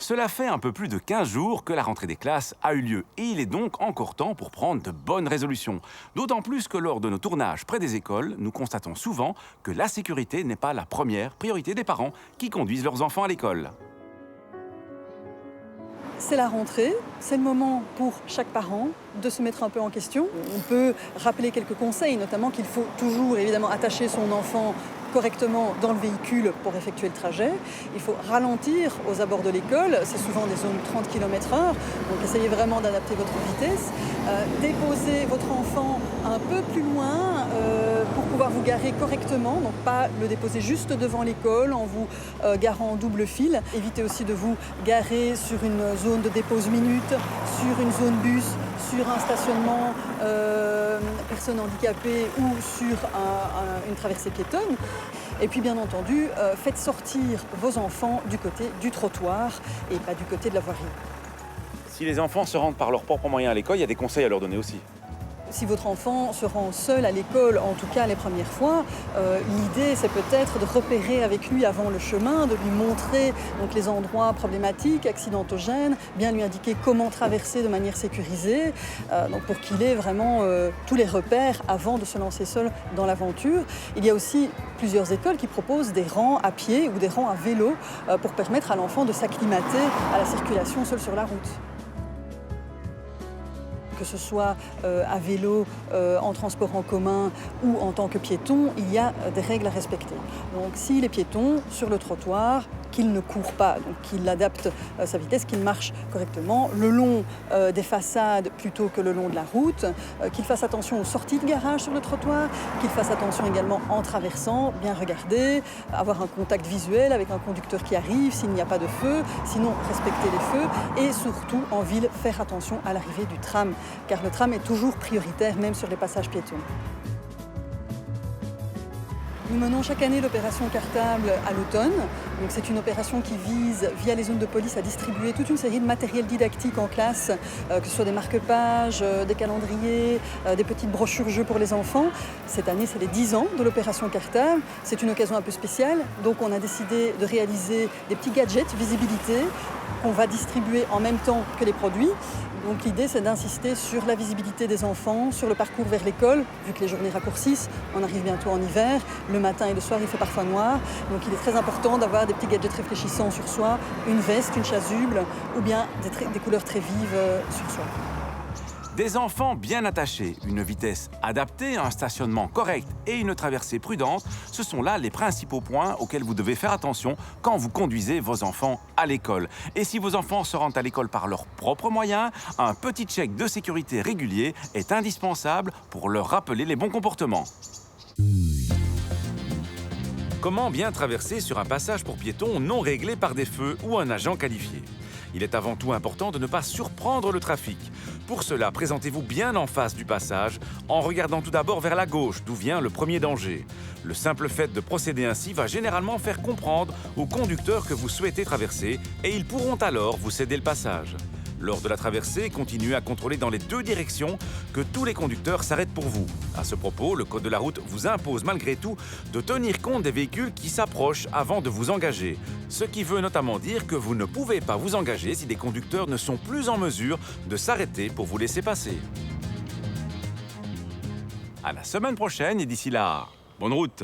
Cela fait un peu plus de 15 jours que la rentrée des classes a eu lieu et il est donc encore temps pour prendre de bonnes résolutions. D'autant plus que lors de nos tournages près des écoles, nous constatons souvent que la sécurité n'est pas la première priorité des parents qui conduisent leurs enfants à l'école. C'est la rentrée, c'est le moment pour chaque parent de se mettre un peu en question. On peut rappeler quelques conseils, notamment qu'il faut toujours évidemment attacher son enfant correctement dans le véhicule pour effectuer le trajet. Il faut ralentir aux abords de l'école, c'est souvent des zones 30 km/h, donc essayez vraiment d'adapter votre vitesse. Déposez votre enfant un peu plus loin pour pouvoir vous garer correctement, donc pas le déposer juste devant l'école en vous garant en double fil. Évitez aussi de vous garer sur une zone de dépose minute, sur une zone bus, sur un stationnement personnes handicapées ou sur une traversée piétonne. Et puis bien entendu, faites sortir vos enfants du côté du trottoir et pas du côté de la voirie. Si les enfants se rendent par leurs propres moyens à l'école, il y a des conseils à leur donner aussi. Si votre enfant se rend seul à l'école, en tout cas les premières fois, l'idée c'est peut-être de repérer avec lui avant le chemin, de lui montrer donc, les endroits problématiques, accidentogènes, bien lui indiquer comment traverser de manière sécurisée, donc pour qu'il ait vraiment tous les repères avant de se lancer seul dans l'aventure. Il y a aussi plusieurs écoles qui proposent des rangs à pied ou des rangs à vélo pour permettre à l'enfant de s'acclimater à la circulation seule sur la route. Que ce soit à vélo, en transport en commun ou en tant que piéton, il y a des règles à respecter. Donc s'il est piéton sur le trottoir, qu'il ne court pas, donc qu'il adapte sa vitesse, qu'il marche correctement le long des façades plutôt que le long de la route, qu'il fasse attention aux sorties de garage sur le trottoir, qu'il fasse attention également en traversant, bien regarder, avoir un contact visuel avec un conducteur qui arrive s'il n'y a pas de feu, sinon respecter les feux et surtout en ville faire attention à l'arrivée du tram, car le tram est toujours prioritaire même sur les passages piétons. Nous menons chaque année l'opération Cartable à l'automne. C'est une opération qui vise, via les zones de police, à distribuer toute une série de matériel didactique en classe, que ce soit des marque-pages, des calendriers, des petites brochures-jeux pour les enfants. Cette année, c'est les 10 ans de l'opération Cartable. C'est une occasion un peu spéciale, donc on a décidé de réaliser des petits gadgets visibilité qu'on va distribuer en même temps que les produits. Donc l'idée, c'est d'insister sur la visibilité des enfants, sur le parcours vers l'école, vu que les journées raccourcissent, on arrive bientôt en hiver, le matin et le soir, il fait parfois noir. Donc il est très important d'avoir des petits gadgets réfléchissants sur soi, une veste, une chasuble, ou bien des couleurs très vives sur soi. Des enfants bien attachés, une vitesse adaptée, un stationnement correct et une traversée prudente, ce sont là les principaux points auxquels vous devez faire attention quand vous conduisez vos enfants à l'école. Et si vos enfants se rendent à l'école par leurs propres moyens, un petit check de sécurité régulier est indispensable pour leur rappeler les bons comportements. Comment bien traverser sur un passage pour piétons non réglé par des feux ou un agent qualifié? Il est avant tout important de ne pas surprendre le trafic. Pour cela, présentez-vous bien en face du passage, en regardant tout d'abord vers la gauche, d'où vient le premier danger. Le simple fait de procéder ainsi va généralement faire comprendre aux conducteurs que vous souhaitez traverser et ils pourront alors vous céder le passage. Lors de la traversée, continuez à contrôler dans les deux directions que tous les conducteurs s'arrêtent pour vous. À ce propos, le code de la route vous impose malgré tout de tenir compte des véhicules qui s'approchent avant de vous engager. Ce qui veut notamment dire que vous ne pouvez pas vous engager si des conducteurs ne sont plus en mesure de s'arrêter pour vous laisser passer. À la semaine prochaine et d'ici là, bonne route!